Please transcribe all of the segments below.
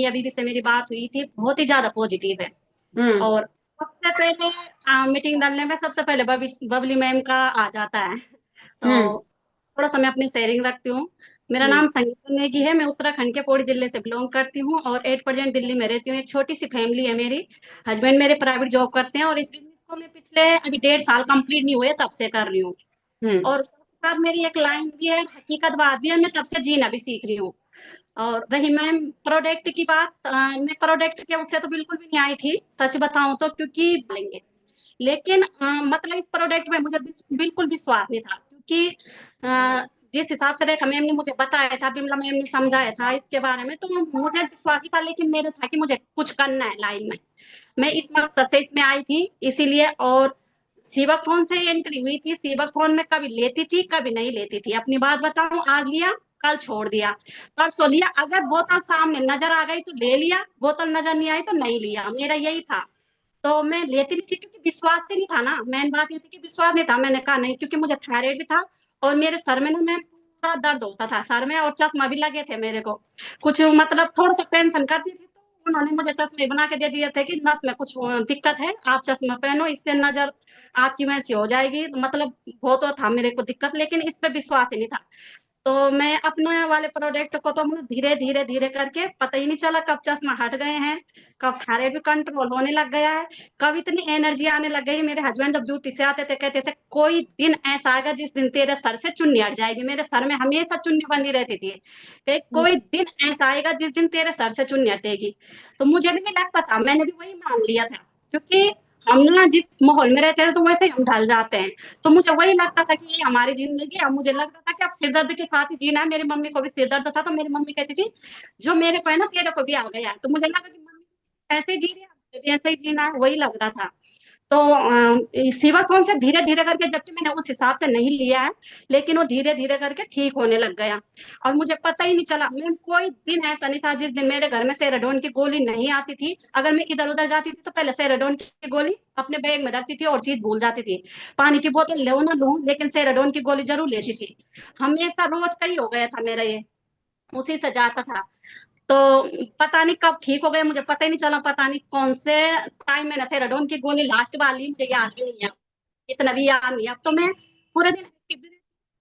अभी भी से मेरी बात हुई थी, बहुत ही ज़्यादा पॉजिटिव है। हम्म। और सबसे पहले मीटिंग डालने में सबसे पहले बबली मैम का आ जाता है। हम्म। तो थोड़ा-सा मैं अपनी शेयरिंग रखती हूँ। मेरा हम्म। नाम संगीता नेगी है, मैं उत्तराखंड के पौड़ी जिले से बिलॉन्ग करती हूँ और एट प्रेज़ेंट दिल्ली में रहती हूँ। एक छोटी-सी फैमिली है मेरी। हस्बैंड मेरे प्राइवेट जॉब करते हैं और इस बिज़नेस को मैं पिछले अभी 1.5 साल कंप्लीट नहीं हुए तब से कर रही हूँ। हम्म। और साथ-साथ मेरी एक लाइन भी है, हकीकत बात भी है, मैं तब से जीना भी सीख रही हूँ। और रही मैम प्रोडक्ट की बात मैं प्रोडक्ट के उससे तो बिल्कुल भी नहीं आई थी, सच बताऊँ तो क्योंकि लेंगे। लेकिन मतलब इस प्रोडक्ट में मुझे बिल्कुल विश्वास नहीं था क्योंकि जिस हिसाब से रेखा मैम ने मुझे बताया था, बिमला मैम ने समझाया था इसके बारे में, तो मुझे विश्वास ही था लेकिन मेरा था कि मुझे कुछ करना है लाइन में। मैं इस मकसद से इसमें आई थी इसीलिए और सीवाथॉन से एंट्री हुई थी। सीवाथॉन में कभी लेती थी, कभी नहीं लेती थी। अपनी बात बताऊँ आज लिया, कल छोड़ दिया, परसों लिया, अगर बोतल सामने नज़र आ गई तो ले लिया, बोतल नज़र नहीं आई तो नहीं लिया, मेरा यही था। तो मैं लेती नहीं थी क्योंकि विश्वास ही नहीं था ना, मेन बात ये थी कि विश्वास नहीं था, मैंने कहा नहीं क्योंकि मुझे थायराइड भी था और मेरे सर में ना मैम पूरा दर्द होता था सर में और चश्मा भी लगे थे मेरे को। कुछ मतलब थोड़ा-सा टेंशन करती थी तो उन्होंने मुझे चश्मे बना के दे दिए थे कि नस में कुछ दिक्कत है, आप चश्मा पहनो इससे नज़र आपकी वैसी हो जाएगी, मतलब हो तो था मेरे को दिक्कत लेकिन इस पे विश्वास ही नहीं था। तो मैं अपने वाले प्रोडक्ट को तो मैं धीरे-धीरे करके पता ही नहीं चला कब चश्मा हट गए हैं, कब थायराइड भी कंट्रोल होने लग गया है, कब इतनी एनर्जी आने लग गई। मेरे हस्बैंड जब ड्यूटी से आते थे कहते थे, "कोई दिन ऐसा आएगा जिस दिन तेरे सर से चुन्नी हट जाएगी।" मेरे सर में हमेशा चुन्नी बंधी रहती थी। "कोई दिन ऐसा आएगा जिस दिन तेरे सर से चुन्नी हटेगी।" तो मुझे भी नहीं लगता था, मैंने भी वही मान लिया था क्योंकि हम ना जिस माहौल में रहते हैं तो वैसे ही हम ढल जाते हैं। तो मुझे वही लगता था कि ये हमारी ज़िंदगी है, अब मुझे लगता था कि अब सिर दर्द के साथ ही जीना है। मेरी मम्मी को भी सिर दर्द था, तो मेरी मम्मी कहती थी, "जो मेरे को है ना, तेरे को भी आ गया है।" तो मुझे लगा कि मम्मी ऐसे ही जी रही है, मुझे भी ऐसे ही जीना है, वही लग रहा था। तो सिवाथॉन से धीरे-धीरे करके जबकि मैंने उस हिसाब से नहीं लिया है, लेकिन वो धीरे-धीरे करके ठीक होने लग गया और मुझे पता ही नहीं चला। मैम कोई दिन ऐसा नहीं था जिस दिन मेरे घर में सेराडोन की गोली नहीं आती थी। अगर मैं इधर-उधर जाती थी तो पहले सेराडोन की गोली अपने बैग में रखती थी और चीज़ भूल जाती थी। पानी की बोतल लूँ ना लूँ, लेकिन सेराडोन की गोली ज़रूर लेती थी। हमेशा रोज़ का ही हो गया था मेरा ये, उसी से जाता था। तो पता नहीं कब ठीक हो गए, मुझे पता ही नहीं चला, पता नहीं कौन से टाइम मैंने सेराडोन की गोली लास्ट बार ली, मुझे याद भी नहीं है। इतना भी याद नहीं है। अब तो मैं पूरे दिन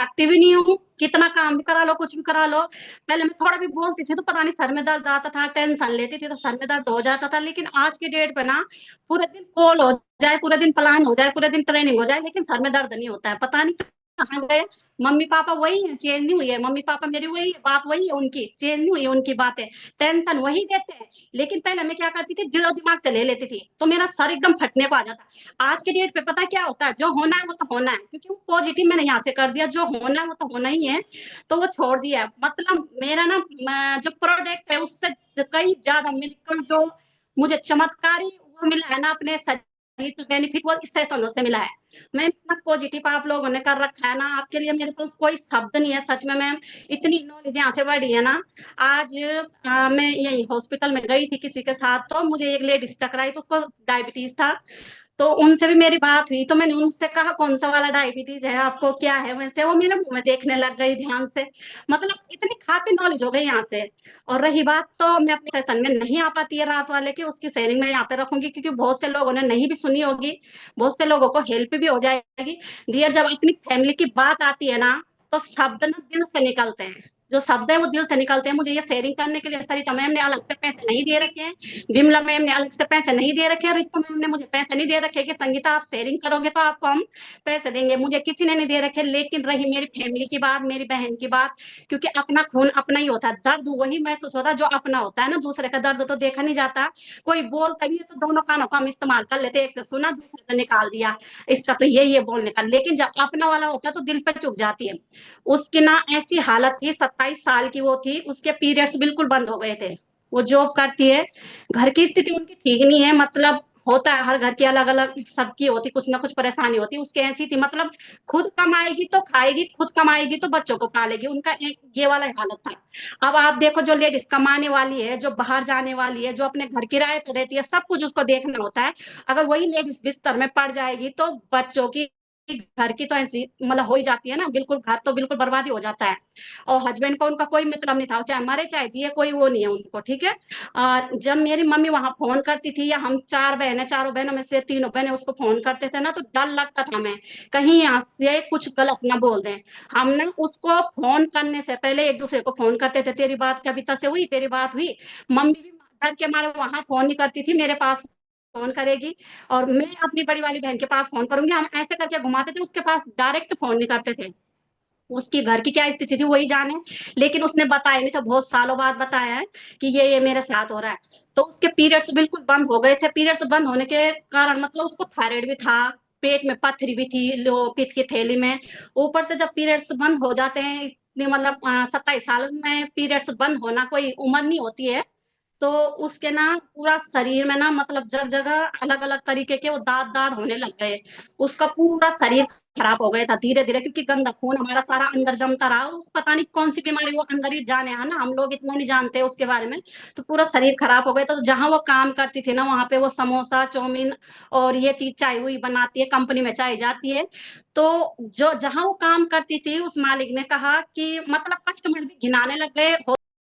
एक्टिव ही नहीं हूँ, कितना काम भी करा लो, कुछ भी करा लो। पहले मैं थोड़ा भी बोलती थी तो पता नहीं सर में दर्द आता था, टेंशन लेती थी तो सर में दर्द हो जाता था। लेकिन आज की डेट पे ना पूरे दिन कॉल हो जाए, पूरे दिन प्लान हो जाए, पूरे दिन ट्रेनिंग हो जाए, लेकिन सर में दर्द नहीं होता है। पता नहीं कहाँ गए? मम्मी-पापा वही हैं, चेंज नहीं हुई है। मम्मी-पापा मेरी वही है, बात वही है उनकी, चेंज नहीं हुई है उनकी बातें। टेंशन वही देते हैं, लेकिन पहले मैं क्या करती थी, दिलो-दिमाग से ले लेती थी, तो मेरा सर एकदम फटने को आ जाता। आज के डेट पे पता है क्या होता है, जो होना है वो तो होना है, क्योंकि वो पॉजिटिव मैंने यहाँ से कर दिया, जो होना है वो तो होना ही है, तो वो छोड़ दिया है। मतलब मेरा ना जो प्रोडक्ट है उससे कई ज़्यादा मिलकर जो मुझे चमत्कारी वो मिला है ना अपने शरीर को बेनिफिट वो इस सेशन से मिला है। मैम इतना पॉजिटिव आप लोगों ने कर रखा है ना, आपके लिए मेरे पास कोई शब्द नहीं है सच में मैम, इतनी नॉलेज यहाँ से बढ़ी है ना। आज मैं यही हॉस्पिटल में गई थी किसी के साथ तो मुझे एक लेडीज़ टकराई तो उसको डायबिटीज़ था। तो उनसे भी मेरी बात हुई, तो मैंने उनसे कहा कौन-सा वाला डायबिटीज़ है आपको, क्या है? वैसे वो मेरे मुँह में देखने लग गई ध्यान से। मतलब इतनी काफ़ी नॉलेज हो गई यहाँ से। और रही बात तो मैं अपने सेशन में नहीं आ पाती है रात वाले की, उसकी शेयरिंग मैं यहाँ पे रखूँगी क्योंकि बहुत से लोगों ने नहीं भी सुनी होगी, बहुत से लोगों को हेल्प भी हो जाएगी। डियर जब अपनी फैमिली की बात आती है ना, तो शब्द ना दिल से निकलते हैं। जो शब्द है वो दिल से निकलते हैं। मुझे ये शेयरिंग करने के लिए सरिता मैम ने अलग से पैसे नहीं दे रखे हैं। विमला मैम ने अलग से पैसे नहीं दे रखे हैं, रितु मैम ने मुझे पैसे नहीं दे रखे कि संगीता आप शेयरिंग करोगे तो आपको हम पैसे देंगे, मुझे किसी ने नहीं दे रखे। लेकिन रही मेरी फैमिली की बात, मेरी बहन की बात, क्योंकि अपना खून अपना ही होता है, दर्द वही महसूस होता है जो अपना होता है ना, दूसरे का दर्द तो देखा नहीं जाता। कोई बोलता भी है तो दोनों कानों का हम इस्तेमाल कर लेते हैं, एक से सुना दूसरे से निकाल दिया, इसका तो यही है बोलने का। लेकिन जब अपना वाला होता है तो दिल पे चुभ जाती है। उसकी ना ऐसी हालत थी, 27 साल की वो थी, उसके पीरियड्स बिल्कुल बंद हो गए थे। वो जॉब करती है, घर की स्थिति उनकी ठीक नहीं है, मतलब होता है हर घर की अलग-अलग सबकी होती, कुछ ना कुछ परेशानी होती है, उसकी ऐसी थी मतलब खुद कमाएगी तो खाएगी, खुद कमाएगी तो बच्चों को पालेगी, उनका एक ये वाला हालत था। अब आप देखो जो लेडीज़ कमाने वाली है, जो बाहर जाने वाली है, जो अपने घर किराए पे रहती है, सब कुछ उसको देखना होता है। अगर वही लेडीज़ बिस्तर में पड़ जाएगी तो बच्चों की घर की तो ऐसी मतलब हो ही जाती है ना, बिल्कुल घर तो बिल्कुल बर्बाद ही हो जाता है। और हस्बैंड को उनका कोई मतलब नहीं था, चाहे मरे चाहे जिए कोई वो नहीं है उनको, ठीक है। जब मेरी मम्मी वहाँ फ़ोन करती थी, या हम 4 बहनें, चारों बहनों में से तीनों बहनें उसको फ़ोन करते थे ना, तो डर लगता था हमें, कहीं यहाँ से कुछ गलत ना बोल दें। हम ना उसको फ़ोन करने से पहले एक-दूसरे को फ़ोन करते थे, तेरी बात कविता से हुई, तेरी बात हुई। मम्मी भी डर के मारे वहाँ फ़ोन नहीं करती थी, मेरे पास फ़ोन करेगी और मैं अपनी बड़ी वाली बहन के पास फ़ोन करूँगी, हम ऐसे करके घुमाते थे, उसके पास डायरेक्ट फ़ोन नहीं करते थे। उसकी घर की क्या स्थिति थी वही जाने, लेकिन उसने बताया नहीं था, बहुत सालों बाद बताया है कि ये मेरे साथ हो रहा है। तो उसके पीरियड्स बिल्कुल बंद हो गए थे, पीरियड्स बंद होने के कारण मतलब उसको थायराइड भी था, पेट में पत्थरी भी थी, लो पित्त की थैली में। ऊपर से जब पीरियड्स बंद हो जाते हैं, इतने मतलब 27 साल में पीरियड्स बंद होना कोई उम्र नहीं होती है। तो उसके ना पूरा शरीर में ना मतलब जगह-जगह अलग-अलग तरीके के वो दाग-दाग होने लग गए। उसका पूरा शरीर खराब हो गया था धीरे-धीरे, क्योंकि गंदा खून हमारा सारा अंदर जमता रहा, उस पता नहीं कौन-सी बीमारी वो अंदर ही जाने, है ना? हम लोग इतना नहीं जानते उसके बारे में। तो पूरा शरीर खराब हो गया था, तो जहाँ वो काम करती थी ना, वहाँ पे वो समोसा, चाउमीन और ये चीज़ चाय हुई बनाती है, कंपनी में चाय जाती है। तो जो जहाँ वो काम करती थी, उस मालिक ने कहा कि मतलब कस्टमर भी घिनाने लग गए।